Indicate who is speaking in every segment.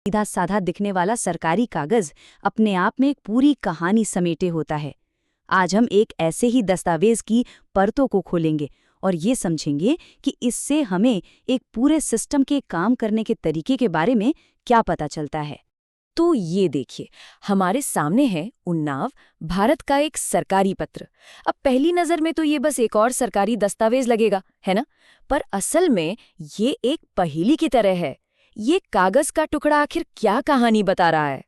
Speaker 1: सीधा साधा दिखने वाला सरकारी कागज अपने आप में एक पूरी कहानी समेटे होता है। आज हम एक ऐसे ही दस्तावेज की परतों को खोलेंगे और ये समझेंगे कि इससे हमें एक पूरे सिस्टम के काम करने के तरीके के बारे में क्या पता चलता है।
Speaker 2: तो ये देखिए, हमारे सामने है उन्नाव, भारत का एक सरकारी पत्र। अब पहली नज़र में तो ये बस एक और सरकारी दस्तावेज लगेगा, है ना? पर असल में ये एक पहेली की तरह है। ये कागज का टुकड़ा आखिर क्या कहानी बता रहा है?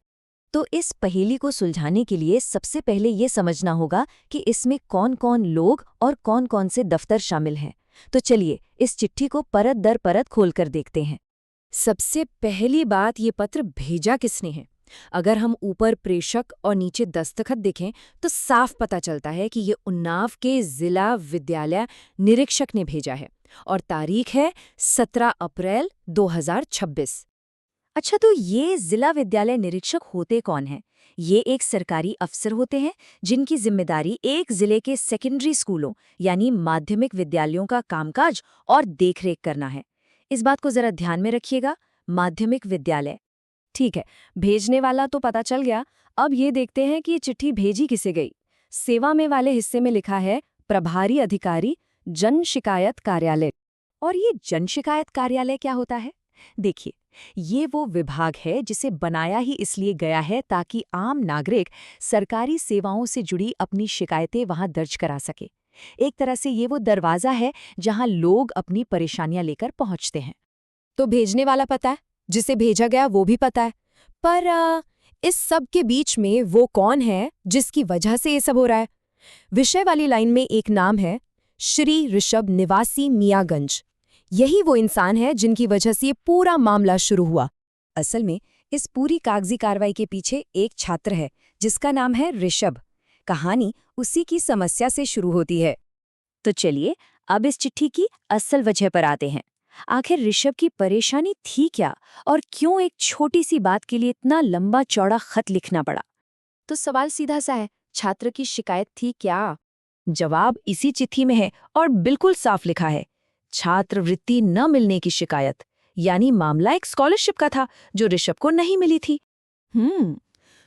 Speaker 3: तो इस पहेली को सुलझाने के लिए सबसे पहले ये समझना होगा कि इसमें कौन-कौन लोग और कौन-कौन से दफ्तर शामिल हैं। तो चलिए इस चिट्ठी को परत दर परत खोलकर देखते हैं।
Speaker 2: सबसे पहली बात, ये पत्र भेजा किसने है? अगर हम ऊपर प्रेषक और नीचे दस्तखत देखें तो साफ पता चलता है कि ये उन्नाव के जिला विद्यालय निरीक्षक ने भेजा है और तारीख है 17 अप्रैल 2026।
Speaker 3: अच्छा, तो ये जिला विद्यालय निरीक्षक होते कौन हैं? ये एक सरकारी अफसर होते हैं जिनकी जिम्मेदारी एक जिले के सेकेंडरी स्कूलों यानी माध्यमिक विद्यालयों का कामकाज और देखरेख करना है। इस बात को जरा ध्यान में रखिएगा, माध्यमिक विद्यालय।
Speaker 2: ठीक है, भेजने वाला तो पता चल गया। अब ये देखते हैं कि ये चिट्ठी भेजी किसे गई। सेवा में वाले हिस्से में लिखा है प्रभारी अधिकारी, जन शिकायत कार्यालय।
Speaker 3: और ये जन शिकायत कार्यालय क्या होता है? देखिए, ये वो विभाग है जिसे बनाया ही इसलिए गया है ताकि आम नागरिक सरकारी सेवाओं से जुड़ी अपनी शिकायतें वहां दर्ज करा सके। एक तरह से ये वो दरवाजा है जहां लोग अपनी परेशानियां लेकर पहुंचते हैं।
Speaker 2: तो भेजने वाला पता है, जिसे भेजा गया वो भी पता है, पर इस सब के बीच में वो कौन है जिसकी वजह से ये सब हो रहा है? विषय वाली लाइन में एक नाम है, श्री ऋषभ निवासी मियागंज। यही वो इंसान है जिनकी वजह से ये पूरा मामला शुरू हुआ।
Speaker 3: असल में इस पूरी कागजी कार्रवाई के पीछे एक छात्र है जिसका नाम है ऋषभ। कहानी उसी की समस्या से शुरू होती है। तो चलिए अब इस चिट्ठी की असल वजह पर आते हैं। आखिर ऋषभ की परेशानी थी क्या और क्यों एक छोटी सी बात के लिए इतना लंबा चौड़ा खत लिखना पड़ा?
Speaker 2: तो सवाल सीधा सा है, छात्र की शिकायत थी क्या?
Speaker 3: जवाब इसी चिट्ठी में है और बिल्कुल साफ लिखा है, छात्रवृत्ति न मिलने की शिकायत। यानी मामला एक स्कॉलरशिप का था जो ऋषभ को नहीं मिली थी।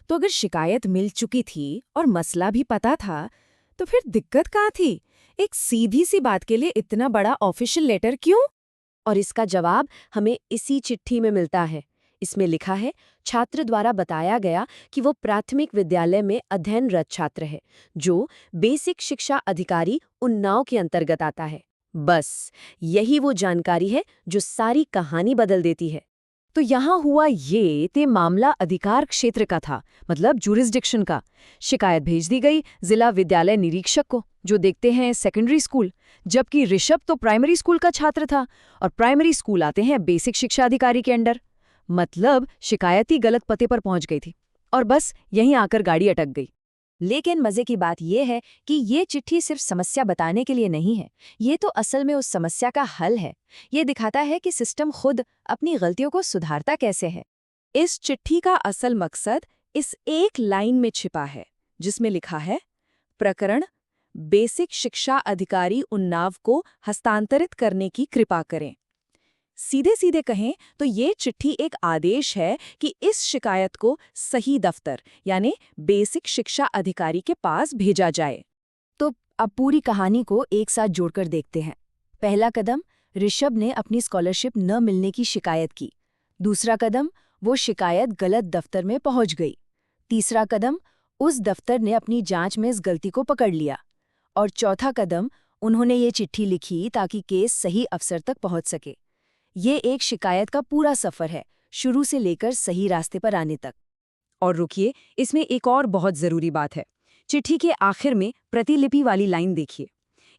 Speaker 2: तो अगर शिकायत मिल चुकी थी और मसला भी पता था, तो फिर दिक्कत कहाँ थी? एक सीधी सी बात के लिए इतना बड़ा ऑफिशियल लेटर क्यों? और इसका जवाब हमें इसी चिट्ठी में मिलता है। इसमें लिखा है, छात्र द्वारा बताया गया कि वो प्राथमिक विद्यालय में अध्ययनरत छात्र है जो बेसिक शिक्षा अधिकारी उन्नाव के अंतर्गत आता है। बस यही वो जानकारी है जो सारी कहानी बदल देती है।
Speaker 3: तो यहाँ हुआ ये ते मामला अधिकार क्षेत्र का था, मतलब जुरिस्डिक्शन का। शिकायत भेज दी गई जिला विद्यालय निरीक्षक को, जो देखते हैं सेकेंडरी स्कूल, जबकि ऋषभ तो प्राइमरी स्कूल का छात्र था और प्राइमरी स्कूल आते हैं बेसिक शिक्षा अधिकारी के अंडर। मतलब शिकायत ही गलत पते पर पहुंच गई थी और बस यहीं आकर गाड़ी अटक गई। लेकिन मजे की बात यह है कि ये चिट्ठी सिर्फ समस्या बताने के लिए नहीं है, ये तो असल में उस समस्या का हल है। ये दिखाता है कि सिस्टम खुद अपनी गलतियों को सुधारता कैसे है।
Speaker 2: इस चिट्ठी का असल मकसद इस एक लाइन में छिपा है, जिसमें लिखा है, प्रकरण बेसिक शिक्षा अधिकारी उन्नाव को हस्तांतरित करने की कृपा करें। सीधे सीधे कहें तो ये चिट्ठी एक आदेश है कि इस शिकायत को सही दफ्तर यानी बेसिक शिक्षा अधिकारी के पास भेजा जाए।
Speaker 3: तो अब पूरी कहानी को एक साथ जोड़कर देखते हैं। पहला कदम, ऋषभ ने अपनी स्कॉलरशिप न मिलने की शिकायत की। दूसरा कदम, वो शिकायत गलत दफ्तर में पहुंच गई। तीसरा कदम, उस दफ्तर ने अपनी जांच में इस गलती को पकड़ लिया। और चौथा कदम, उन्होंने ये चिट्ठी लिखी ताकि केस सही अफसर तक पहुंच सके। ये एक शिकायत का पूरा सफर है, शुरू से लेकर सही रास्ते पर आने तक।
Speaker 2: और रुकिए, इसमें एक और बहुत जरूरी बात है। चिट्ठी के आखिर में प्रतिलिपि वाली लाइन देखिए,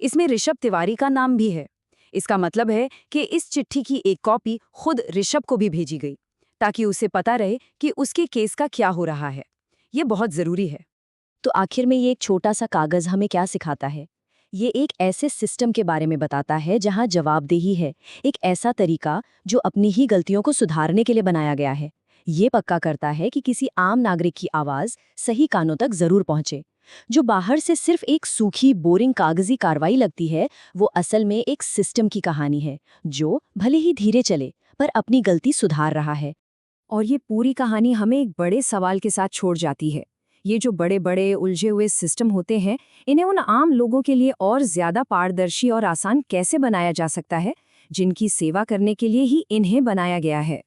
Speaker 2: इसमें ऋषभ तिवारी का नाम भी है। इसका मतलब है कि इस चिट्ठी की एक कॉपी खुद ऋषभ को भी भेजी गई, ताकि उसे पता रहे कि उसके केस का क्या हो रहा है। ये बहुत जरूरी है।
Speaker 3: तो आखिर में ये एक छोटा सा कागज हमें क्या सिखाता है? ये एक ऐसे सिस्टम के बारे में बताता है जहां जवाबदेही है, एक ऐसा तरीका जो अपनी ही गलतियों को सुधारने के लिए बनाया गया है। ये पक्का करता है कि किसी आम नागरिक की आवाज सही कानों तक जरूर पहुंचे। जो बाहर से सिर्फ एक सूखी बोरिंग कागजी कार्रवाई लगती है, वो असल में एक सिस्टम की कहानी है जो भले ही धीरे चले पर अपनी गलती सुधार रहा है।
Speaker 2: और ये पूरी कहानी हमें एक बड़े सवाल के साथ छोड़ जाती है। ये जो बड़े बड़े उलझे हुए सिस्टम होते हैं, इन्हें उन आम लोगों के लिए और ज्यादा पारदर्शी और आसान कैसे बनाया जा सकता है, जिनकी सेवा करने के लिए ही इन्हें बनाया गया है।